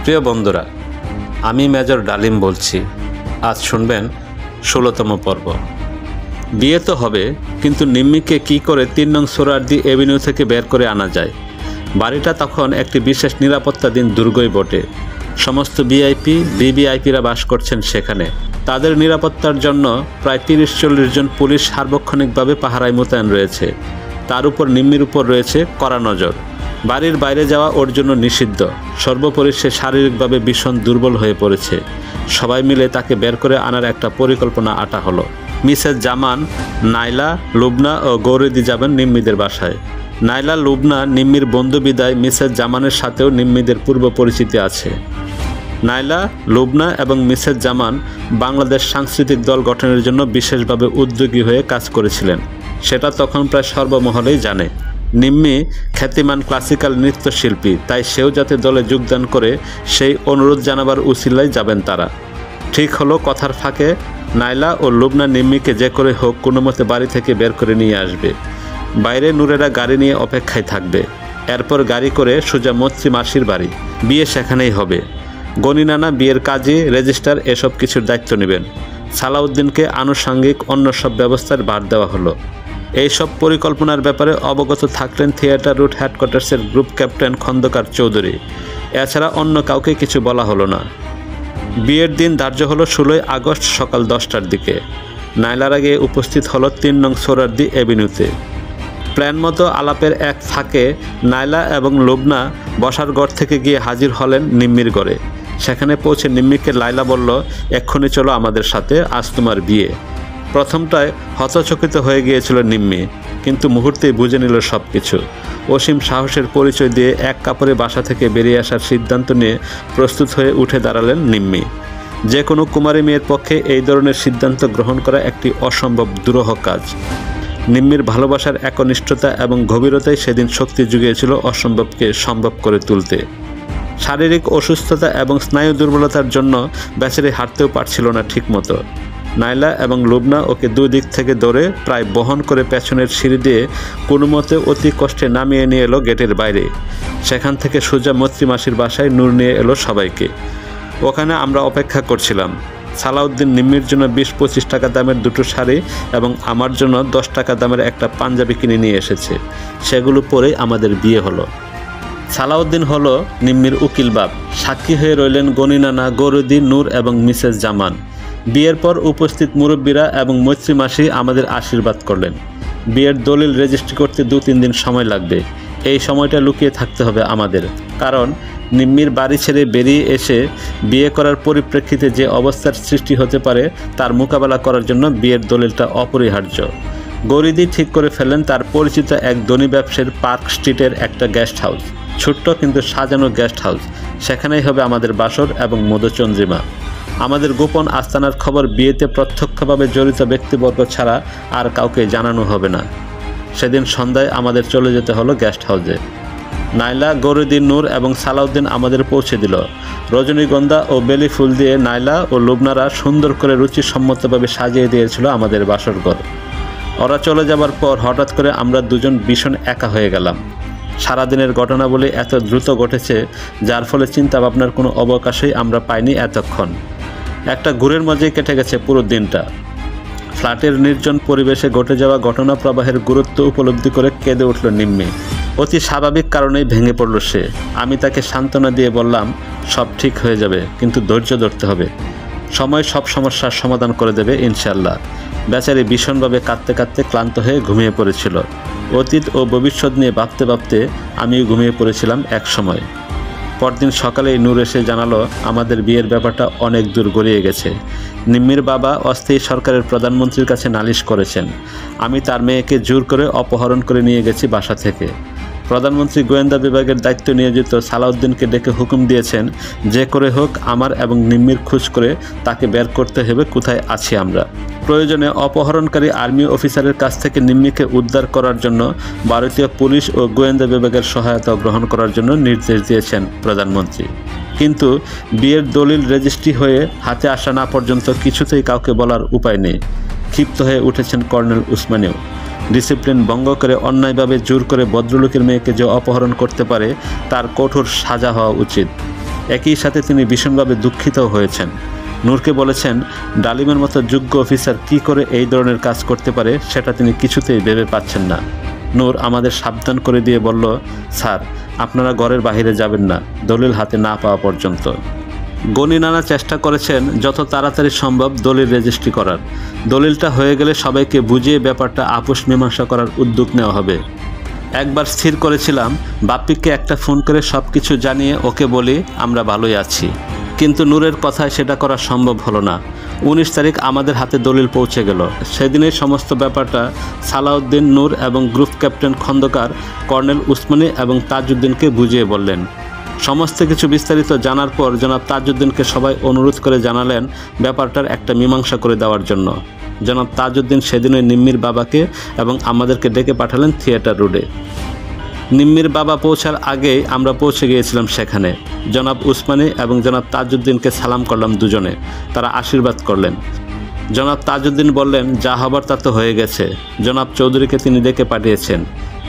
প্রিয় বন্ধুরা, আমি মেজর ডালিম বলছি। আজ শুনবেন ১৬তম পর্ব। বিয়ে তো হবে, কিন্তু নিম্মিকে কি করে ৩ নং সোহরাওয়ার্দী এভিনিউ থেকে বের করে আনা যায়? বাড়িটা তখন একটি বিশেষ নিরাপত্তাধীন দুর্গই বটে। সমস্ত ভিআইপি, ভিভিআইপিরা বাস করছেন সেখানে। তাদের নিরাপত্তার জন্য প্রায় ৩০-৪০ জন পুলিশ সার্বক্ষণিকভাবে পাহারায় মোতায়েন রয়েছে। তার উপর নিম্মির উপর রয়েছে কড়া নজর। বাড়ির বাইরে যাওয়া ওর জন্য নিষিদ্ধ। সর্বোপরি সে শারীরিকভাবে ভীষণ দুর্বল হয়ে পড়েছে। সবাই মিলে তাকে বের করে আনার একটা পরিকল্পনা আঁটা হলো। মিসেস জামান, নাইলা, লুবনা ও গৌরীদি যাবেন নিম্মিদের বাসায়। নাইলা, লুবনা নিম্মির বন্ধু বিদায় মিসেস জামানের সাথেও নিম্মিদের পূর্ব পরিচিতি আছে। নাইলা, লুবনা এবং মিসেস জামান বাংলাদেশ সাংস্কৃতিক দল গঠনের জন্য বিশেষভাবে উদ্যোগী হয়ে কাজ করেছিলেন। সেটা তখন প্রায় সর্বমহলেই জানে। নিম্মি খ্যাতিমান ক্লাসিক্যাল নৃত্যশিল্পী, তাই সেও যাতে দলে যোগদান করে সেই অনুরোধ জানাবার উসিলায় যাবেন তারা। ঠিক হলো, কথার ফাঁকে নাইলা ও লুবনা নিম্মিকে যে করে হোক কোনো মতে বাড়ি থেকে বের করে নিয়ে আসবে। বাইরে নূরেরা গাড়ি নিয়ে অপেক্ষায় থাকবে। এরপর গাড়ি করে সোজা মৈত্রী মাসির বাড়ি। বিয়ে সেখানেই হবে। গনি নানা বিয়ের কাজী, রেজিস্টার এসব কিছুর দায়িত্ব নেবেন। সালাউদ্দিনকে আনুষঙ্গিক অন্য সব ব্যবস্থার ভার দেওয়া হলো। এই সব পরিকল্পনার ব্যাপারে অবগত থাকলেন থিয়েটার রুট হেডকোয়ার্টার্সের গ্রুপ ক্যাপ্টেন খন্দকার চৌধুরী। এছাড়া অন্য কাউকে কিছু বলা হলো না। বিয়ের দিন ধার্য হলো ১৬ই আগস্ট সকাল ১০টার দিকে। নাইলার আগে উপস্থিত হলো ৩ নং সোহরাওয়ার্দী এভিনিউতে। প্ল্যান মতো আলাপের এক ফাঁকে নাইলা এবং লুবনা বসার ঘর থেকে গিয়ে হাজির হলেন নিম্মির ঘরে। সেখানে পৌঁছে নিম্মিকে লাইলা বলল, এক্ষুনি চলো আমাদের সাথে, আজ তোমার বিয়ে। প্রথমটায় হতচকিত হয়ে গিয়েছিল নিম্মি, কিন্তু মুহূর্তেই বুঝে নিল সব কিছু। অসীম সাহসের পরিচয় দিয়ে এক কাপড়ে বাসা থেকে বেরিয়ে আসার সিদ্ধান্ত নিয়ে প্রস্তুত হয়ে উঠে দাঁড়ালেন নিম্মি। যে কোনো কুমারী মেয়ের পক্ষে এই ধরনের সিদ্ধান্ত গ্রহণ করা একটি অসম্ভব দুরূহ কাজ। নিম্মির ভালোবাসার একনিষ্ঠতা এবং গভীরতাই সেদিন শক্তি জুগিয়েছিল অসম্ভবকে সম্ভব করে তুলতে। শারীরিক অসুস্থতা এবং স্নায়ু দুর্বলতার জন্য বেচারি হাঁটতেও পারছিল না ঠিকমতো। নাইলা এবং লুবনা ওকে দুই দিক থেকে ধরে প্রায় বহন করে পেছনের সিঁড়ি দিয়ে কোনো মতে অতি কষ্টে নামিয়ে নিয়ে এলো গেটের বাইরে। সেখান থেকে সোজা মৈত্রী মাসির বাসায় নূর নিয়ে এলো সবাইকে। ওখানে আমরা অপেক্ষা করছিলাম। সালাউদ্দিন নিম্মির জন্য ২০-২৫ টাকা দামের দুটো শাড়ি এবং আমার জন্য ১০ টাকা দামের একটা পাঞ্জাবি কিনে নিয়ে এসেছে। সেগুলো পরেই আমাদের বিয়ে হলো। সালাউদ্দিন হলো নিম্মির উকিল বাপ। সাক্ষী হয়ে রইলেন গনি নানা, গৌরীদি, নূর এবং মিসেস জামান। বিয়ের পর উপস্থিত মুরব্বীরা এবং মৈত্রী মাসি আমাদের আশীর্বাদ করলেন। বিয়ের দলিল রেজিস্ট্রি করতে ২-৩ দিন সময় লাগবে। এই সময়টা লুকিয়ে থাকতে হবে আমাদের, কারণ নিম্মির বাড়ি ছেড়ে বেরিয়ে এসে বিয়ে করার পরিপ্রেক্ষিতে যে অবস্থার সৃষ্টি হতে পারে তার মোকাবেলা করার জন্য বিয়ের দলিলটা অপরিহার্য। গৌরীদি ঠিক করে ফেললেন তার পরিচিত এক ধনী ব্যবসায়ীর পার্ক স্ট্রিটের একটা গেস্ট হাউস, ছোট্ট কিন্তু সাজানো গেস্ট হাউস। সেখানেই হবে আমাদের বাসর এবং মধুচন্দ্রিমা। আমাদের গোপন আস্তানার খবর বিয়েতে প্রত্যক্ষভাবে জড়িত ব্যক্তিবর্গ ছাড়া আর কাউকে জানানো হবে না। সেদিন সন্ধ্যায় আমাদের চলে যেতে হলো গেস্ট হাউসে। নাইলা, গৌরীদি, নূর এবং সালাউদ্দিন আমাদের পৌঁছে দিল। রজনীগন্ধা ও বেলি ফুল দিয়ে নাইলা ও লুবনারা সুন্দর করে রুচিসম্মতভাবে সাজিয়ে দিয়েছিল আমাদের বাসরঘর। ওরা চলে যাবার পর হঠাৎ করে আমরা দুজন ভীষণ একা হয়ে গেলাম। সারাদিনের ঘটনাবলী এত দ্রুত ঘটেছে, যার ফলে চিন্তা ভাবনার কোনো অবকাশই আমরা পাইনি এতক্ষণ। একটা ঘুরের মধ্যেই কেটে গেছে পুরো দিনটা। ফ্ল্যাটের নির্জন পরিবেশে ঘটে যাওয়া ঘটনা প্রবাহের গুরুত্ব উপলব্ধি করে কেঁদে উঠল নিম্মি। অতি স্বাভাবিক কারণেই ভেঙে পড়ল সে। আমি তাকে সান্ত্বনা দিয়ে বললাম, সব ঠিক হয়ে যাবে, কিন্তু ধৈর্য ধরতে হবে। সময় সব সমস্যার সমাধান করে দেবে ইনশাল্লাহ। বেচারি ভীষণভাবে কাঁদতে কাঁদতে ক্লান্ত হয়ে ঘুমিয়ে পড়েছিল। অতীত ও ভবিষ্যৎ নিয়ে ভাবতে ভাবতে আমিও ঘুমিয়ে পড়েছিলাম এক সময়। পরদিন সকালেই নূর এসে জানালো আমাদের বিয়ের ব্যাপারটা অনেক দূর গড়িয়ে গেছে। নিম্মির বাবা অস্থায়ী সরকারের প্রধানমন্ত্রীর কাছে নালিশ করেছেন। আমি তার মেয়েকে জোর করে অপহরণ করে নিয়ে গেছি বাসা থেকে। প্রধানমন্ত্রী গোয়েন্দা বিভাগের দায়িত্ব নিয়োজিত সালাউদ্দিনকে ডেকে হুকুম দিয়েছেন, যে করে হোক আমার এবং নিম্মির খোঁজ করে তাকে বের করতে হবে কোথায় আছি আমরা। প্রয়োজনে অপহরণকারী আর্মি অফিসারের কাছ থেকে নিম্মিকে উদ্ধার করার জন্য ভারতীয় পুলিশ ও গোয়েন্দা বিভাগের সহায়তা গ্রহণ করার জন্য নির্দেশ দিয়েছেন প্রধানমন্ত্রী। কিন্তু বিয়ের দলিল রেজিস্ট্রি হয়ে হাতে আসা না পর্যন্ত কিছুতেই কাউকে বলার উপায় নেই। ক্ষিপ্ত হয়ে উঠেছেন কর্নেল উসমানীও। ডিসিপ্লিন ভঙ্গ করে অন্যায়ভাবে জোর করে ভদ্রলোকের মেয়েকে যে অপহরণ করতে পারে তার কঠোর সাজা হওয়া উচিত। একই সাথে তিনি ভীষণভাবে দুঃখিতও হয়েছেন। নূরকে বলেছেন ডালিমের মতো যোগ্য অফিসার কি করে এই ধরনের কাজ করতে পারে সেটা তিনি কিছুতেই ভেবে পাচ্ছেন না। নূর আমাদের সাবধান করে দিয়ে বলল, স্যার আপনারা ঘরের বাইরে যাবেন না দলিল হাতে না পাওয়া পর্যন্ত। গনি নানা চেষ্টা করেছেন যত তাড়াতাড়ি সম্ভব দলিল রেজিস্ট্রি করার। দলিলটা হয়ে গেলে সবাইকে বুঝিয়ে ব্যাপারটা আপোষ মীমাংসা করার উদ্যোগ নেওয়া হবে। একবার স্থির করেছিলাম বাপ্পিকে একটা ফোন করে সব কিছু জানিয়ে ওকে বলি আমরা ভালোই আছি, কিন্তু নূরের কথায় সেটা করা সম্ভব হলো না। 19 তারিখ আমাদের হাতে দলিল পৌঁছে গেল। সেদিনের সমস্ত ব্যাপারটা সালাউদ্দিন, নূর এবং group captain Khandakar, colonel Osmani এবং তাজউদ্দিনকে বুঝিয়ে বললেন। সমস্ত কিছু বিস্তারিত জানার পর জনাব তাজউদ্দিনকে সবাই অনুরোধ করে জানালেন ব্যাপারটার একটা মীমাংসা করে দেওয়ার জন্য। জনাব তাজউদ্দিন সেদিনই নিম্মির বাবাকে এবং আমাদেরকে ডেকে পাঠালেন থিয়েটার রোডে। নিম্মির বাবা পৌঁছার আগেই আমরা পৌঁছে গিয়েছিলাম সেখানে। জনাব উসমানী এবং জনাব তাজউদ্দিনকে সালাম করলাম দুজনে। তারা আশীর্বাদ করলেন। জনাব তাজউদ্দিন বললেন যা হবার তা তো হয়ে গেছে। জনাব চৌধুরীকে তিনি ডেকে পাঠিয়েছেন।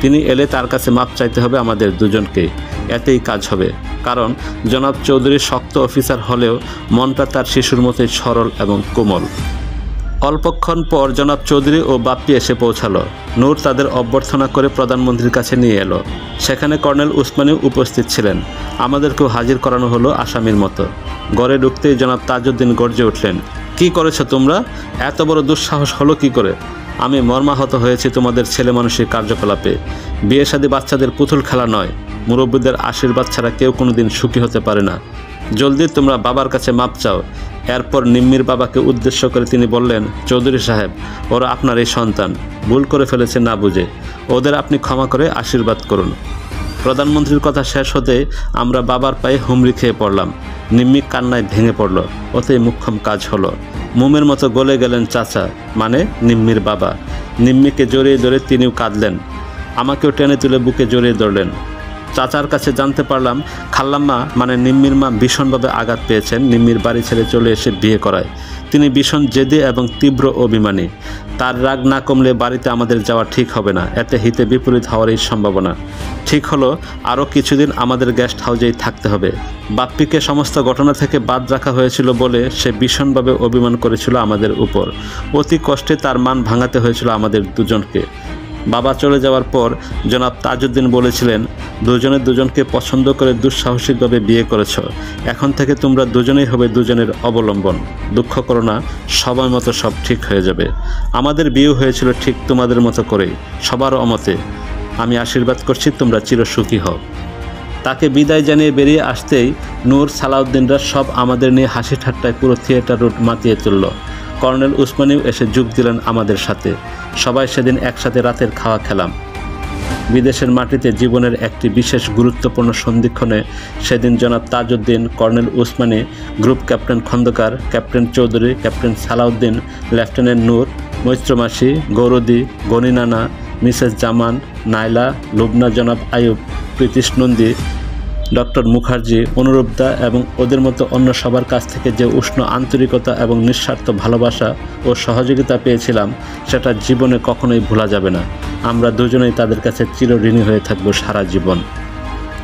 তিনি এলে তার কাছে মাপ চাইতে হবে আমাদের দুজনকে, এতেই কাজ হবে। কারণ জনাব চৌধুরী শক্ত অফিসার হলেও মনটা তার শিশুর মতোই সরল এবং কোমল। অল্পক্ষণ পর জনাব চৌধুরী ও বাপ্পি এসে পৌঁছালো। নূর তাদের অভ্যর্থনা করে প্রধানমন্ত্রীর কাছে নিয়ে এলো। সেখানে কর্নেল উসমানীও উপস্থিত ছিলেন। আমাদেরকেও হাজির করানো হলো আসামির মতো। ঘরে ঢুকতেই জনাব তাজউদ্দিন গর্জে উঠলেন, কি করেছো তোমরা? এত বড় দুঃসাহস হলো কি করে? আমি মর্মাহত হয়েছি তোমাদের ছেলে মানুষের কার্যকলাপে। বিয়ে শাদী বাচ্চাদের পুতুল খেলা নয়। মুরব্বীদের আশীর্বাদ ছাড়া কেউ কোনোদিন সুখী হতে পারে না। জলদি তোমরা বাবার কাছে মাপ চাও। এরপর নিম্মির বাবাকে উদ্দেশ্য করে তিনি বললেন, চৌধুরী সাহেব, ওরা আপনার এই সন্তান, ভুল করে ফেলেছে না বুঝে। ওদের আপনি ক্ষমা করে আশীর্বাদ করুন। প্রধানমন্ত্রীর কথা শেষ হতে আমরা বাবার পায়ে হুমড়ি খেয়ে পড়লাম। নিম্মি কান্নায় ভেঙে পড়ল। ওতেই মুখ্যম কাজ হলো। মোমের মতো গলে গেলেন চাচা, মানে নিম্মির বাবা। নিম্মিকে জড়িয়ে ধরে তিনিও কাঁদলেন। আমাকেও টেনে তুলে বুকে জড়িয়ে ধরলেন। চাচার কাছে জানতে পারলাম খাল্লাম্মা মানে নিম্মির মা ভীষণভাবে আঘাত পেয়েছেন। নিম্মির বাড়ি ছেড়ে চলে এসে বিয়ে করায়। তিনি ভীষণ জেদী এবং তীব্র অভিমানী। তার রাগ না কমলে বাড়িতে আমাদের যাওয়া ঠিক হবে না। এতে হিতে বিপরীত হওয়ারই সম্ভাবনা। ঠিক হলো আরও কিছুদিন আমাদের গেস্ট হাউসেই থাকতে হবে। বাপ্পিকে সমস্ত ঘটনা থেকে বাদ রাখা হয়েছিল বলে সে ভীষণভাবে অভিমান করেছিল আমাদের উপর। অতি কষ্টে তার মান ভাঙাতে হয়েছিল আমাদের দুজনকে। বাবা চলে যাওয়ার পর জনাব তাজউদ্দিন বলেছিলেন, দুজনে দুজনকে পছন্দ করে দুঃসাহসিকভাবে বিয়ে করেছ। এখন থেকে তোমরা দুজনেই হবে দুজনের অবলম্বন। দুঃখ করো না, সময় মতো সব ঠিক হয়ে যাবে। আমাদের বিয়ে হয়েছিল ঠিক তোমাদের মতো করেই, সবার অমতে। আমি আশীর্বাদ করছি তোমরা চিরসুখী হও। তাকে বিদায় জানিয়ে বেরিয়ে আসতেই নূর, সালাউদ্দিনরা সব আমাদের নিয়ে হাসি ঠাট্টায় পুরো থিয়েটার রুট মাতিয়ে তুলল। কর্নেল উসমানীও এসে যোগ দিলেন আমাদের সাথে। সবাই সেদিন একসাথে রাতের খাওয়া খেলাম। বিদেশের মাটিতে জীবনের একটি বিশেষ গুরুত্বপূর্ণ সন্ধিক্ষণে সেদিন জনাব Tajuddin, colonel Osmani, group captain Khandakar, captain Chowdhury, captain Salauddin, lieutenant Noor, মৈত্রমাসি, গৌরদী, গনি নানা, মিসেস জামান, নাইলা, লুবনা, জনাব আয়ুব, প্রীতিশ নন্দী, ডক্টর মুখার্জি, অনুরূপদা এবং ওদের মতো অন্য সবার কাছ থেকে যে উষ্ণ আন্তরিকতা এবং নিঃস্বার্থ ভালোবাসা ও সহযোগিতা পেয়েছিলাম সেটা জীবনে কখনোই ভোলা যাবে না। আমরা দুজনেই তাদের কাছে চিরঋণী হয়ে থাকবো সারা জীবন।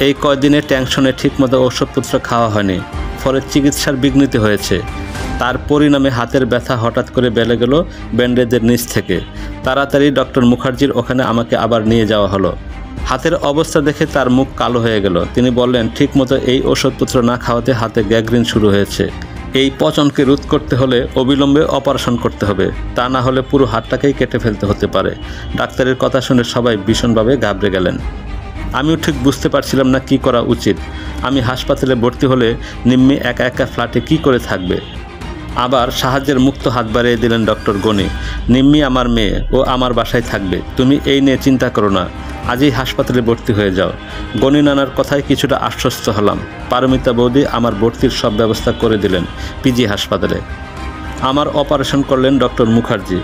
এই কয়দিনে টেনশনে ঠিকমতো ওষুধপত্র খাওয়া হয়নি, ফলে চিকিৎসার বিঘ্নিতি হয়েছে। তার পরিণামে হাতের ব্যথা হঠাৎ করে বেড়ে গেল ব্যান্ডেজের নিচ থেকে। তাড়াতাড়ি ডক্টর মুখার্জির ওখানে আমাকে আবার নিয়ে যাওয়া হলো। হাতের অবস্থা দেখে তার মুখ কালো হয়ে গেল। তিনি বললেন, ঠিকমতো এই ওষুধপত্র না খাওয়াতে হাতে গ্যাংগ্রিন শুরু হয়েছে। এই পচনকে রোধ করতে হলে অবিলম্বে অপারেশন করতে হবে, তা না হলে পুরো হাতটাকেই কেটে ফেলতে হতে পারে। ডাক্তারের কথা শুনে সবাই ভীষণভাবে ঘাবড়ে গেলেন। আমিও ঠিক বুঝতে পারছিলাম না কি করা উচিত। আমি হাসপাতালে ভর্তি হলে নিম্মি একা একা ফ্ল্যাটে কি করে থাকবে। আবার সাহায্যের মুক্ত হাত বাড়িয়ে দিলেন ডক্টর গনি। নিম্মি আমার মেয়ে, ও আমার বাসায় থাকবে। তুমি এই নিয়ে চিন্তা করো না, আজই হাসপাতালে ভর্তি হয়ে যাও। গনি নানার কথায় কিছুটা আশ্বস্ত হলাম। পারমিতা বৌদি আমার ভর্তির সব ব্যবস্থা করে দিলেন পিজি হাসপাতালে। আমার অপারেশন করলেন ডক্টর মুখার্জি।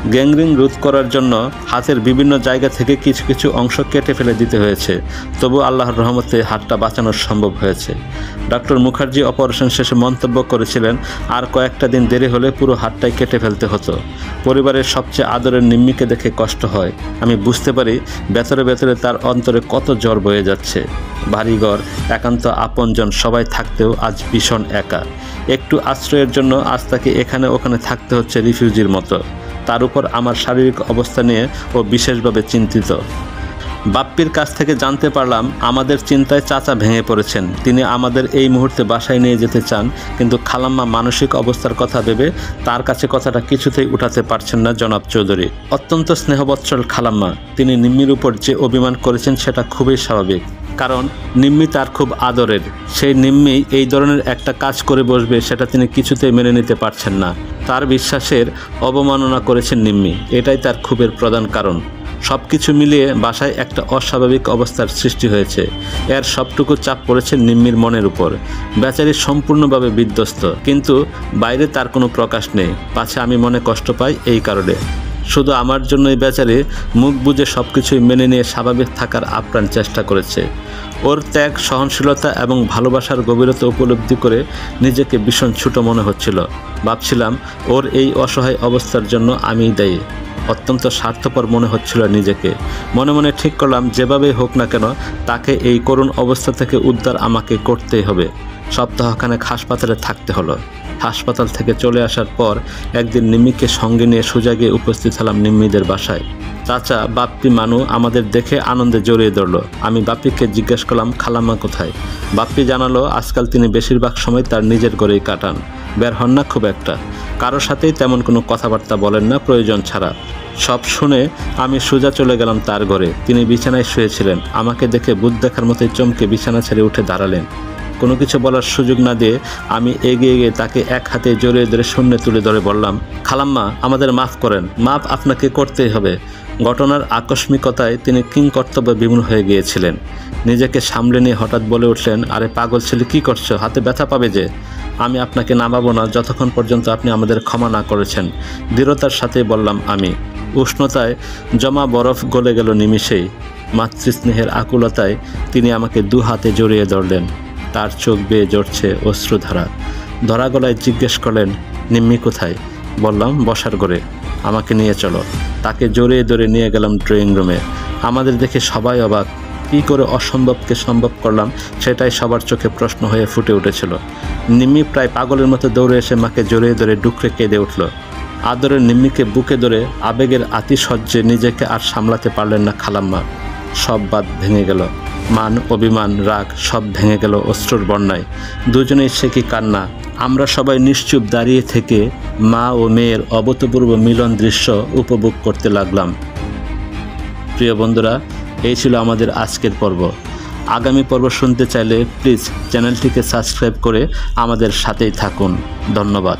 গ্যাংরিং রোধ করার জন্য হাতের বিভিন্ন জায়গা থেকে কিছু কিছু অংশ কেটে ফেলে দিতে হয়েছে, তবু আল্লাহর রহমতে হাতটা বাঁচানো সম্ভব হয়েছে। ডক্টর মুখার্জি অপারেশন শেষে মন্তব্য করেছিলেন, আর কয়েকটা দিন দেরি হলে পুরো হাতটাই কেটে ফেলতে হতো। পরিবারের সবচেয়ে আদরের নিম্মিকে দেখে কষ্ট হয়। আমি বুঝতে পারি ভেতরে ভেতরে তার অন্তরে কত জ্বর বয়ে যাচ্ছে। বাড়িঘর, একান্ত আপনজন সবাই থাকতেও আজ ভীষণ একা। একটু আশ্রয়ের জন্য আজ তাকে এখানে ওখানে থাকতে হচ্ছে রিফিউজির মতো। তার উপর আমার শারীরিক অবস্থা নিয়ে ও বিশেষভাবে চিন্তিত। বাপ্পির কাছ থেকে জানতে পারলাম আমাদের চিন্তায় চাচা ভেঙে পড়েছেন। তিনি আমাদের এই মুহূর্তে বাসায় নিয়ে যেতে চান, কিন্তু খালাম্মা মানসিক অবস্থার কথা ভেবে তার কাছে কথাটা কিছুতেই উঠাতে পারছেন না জনাব চৌধুরী। অত্যন্ত স্নেহবৎসল খালাম্মা, তিনি নিম্মির উপর যে অভিমান করেছেন সেটা খুবই স্বাভাবিক, কারণ নিম্মি তার খুব আদরের। সেই নিম্মি এই ধরনের একটা কাজ করে বসবে সেটা তিনি কিছুতেই মেনে নিতে পারছেন না। তার বিশ্বাসের অবমাননা করেছেন নিম্মি, এটাই তার ক্ষোভের প্রধান কারণ। সব কিছু মিলিয়ে বাসায় একটা অস্বাভাবিক অবস্থার সৃষ্টি হয়েছে। এর সবটুকু চাপ পড়েছে নিম্মির মনের উপর। বেচারি সম্পূর্ণভাবে বিধ্বস্ত, কিন্তু বাইরে তার কোনো প্রকাশ নেই, পাছে আমি মনে কষ্ট পাই এই কারণে। শুধু আমার জন্যই বেচারি মুখ বুজে সব কিছুই মেনে নিয়ে স্বাভাবিক থাকার আপ্রাণ চেষ্টা করেছে। ওর ত্যাগ, সহনশীলতা এবং ভালোবাসার গভীরতা উপলব্ধি করে নিজেকে ভীষণ ছোট মনে হচ্ছিল। ভাবছিলাম ওর এই অসহায় অবস্থার জন্য আমিই দায়ী। অত্যন্ত স্বার্থপর মনে হচ্ছিল নিজেকে। মনে মনে ঠিক করলাম যেভাবেই হোক না কেন তাকে এই করুণ অবস্থা থেকে উদ্ধার আমাকে করতেই হবে। সপ্তাহখানেক হাসপাতালে থাকতে হলো। হাসপাতাল থেকে চলে আসার পর একদিন নিম্মিকে সঙ্গে নিয়ে সোজা গিয়ে উপস্থিত হলাম নিম্মিদের বাসায়। চাচা, বাপ্পি, মানু আমাদের দেখে আনন্দে জড়িয়ে ধরল। আমি বাপ্পিকে জিজ্ঞেস করলাম খালাম্মা কোথায়। বাপ্পি জানালো আজকাল তিনি বেশিরভাগ সময় তার নিজের ঘরেই কাটান, বের হন না খুব একটা, কারোর সাথেই তেমন কোনো কথাবার্তা বলেন না প্রয়োজন ছাড়া। সব শুনে আমি সোজা চলে গেলাম তার ঘরে। তিনি বিছানায় শুয়েছিলেন। আমাকে দেখে ভূত দেখার মতোই চমকে বিছানা ছেড়ে উঠে দাঁড়ালেন। কোনো কিছু বলার সুযোগ না দিয়ে আমি এগিয়ে গিয়ে তাকে এক হাতে জড়িয়ে ধরে শূন্যে তুলে ধরে বললাম, খালাম্মা আমাদের মাফ করেন, মাফ আপনাকে করতেই হবে। ঘটনার আকস্মিকতায় তিনি কিংকর্তব্যে বিমূঢ় হয়ে গিয়েছিলেন। নিজেকে সামলে নিয়ে হঠাৎ বলে উঠলেন, আরে পাগল ছেলে, কী করছো? হাতে ব্যথা পাবে যে। আমি আপনাকে নামাবো না যতক্ষণ পর্যন্ত আপনি আমাদের ক্ষমা না করেছেন, দৃঢ়তার সাথে বললাম আমি। উষ্ণতায় জমা বরফ গলে গেল নিমিষেই। মাতৃস্নেহের আকুলতায় তিনি আমাকে দু হাতে জড়িয়ে ধরলেন। তার চোখ বেয়ে ঝরছে অশ্রুধারা। ধরা গলায় জিজ্ঞেস করলেন, নিম্মি কোথায়? বললাম বসার ঘরে। আমাকে নিয়ে চলো। তাকে জড়িয়ে ধরে নিয়ে গেলাম ড্রয়িং রুমে। আমাদের দেখে সবাই অবাক। কী করে অসম্ভবকে সম্ভব করলাম সেটাই সবার চোখে প্রশ্ন হয়ে ফুটে উঠেছিল। নিম্মি প্রায় পাগলের মতো দৌড়ে এসে মাকে জড়িয়ে ধরে ডুকরে কেঁদে উঠল। আদরের নিম্মিকে বুকে ধরে আবেগের আতিশয্যে নিজেকে আর সামলাতে পারলেন না খালাম্মা। সব বাঁধ ভেঙে গেল। মান, অভিমান, রাগ সব ভেঙে গেল অশ্রুর বন্যায়। দুজনেই সে কি কান্না। আমরা সবাই নিশ্চুপ দাঁড়িয়ে থেকে মা ও মেয়ের অভূতপূর্ব মিলন দৃশ্য উপভোগ করতে লাগলাম। প্রিয় বন্ধুরা, এই ছিল আমাদের আজকের পর্ব। আগামী পর্ব শুনতে চাইলে প্লিজ চ্যানেলটিকে সাবস্ক্রাইব করে আমাদের সাথেই থাকুন। ধন্যবাদ।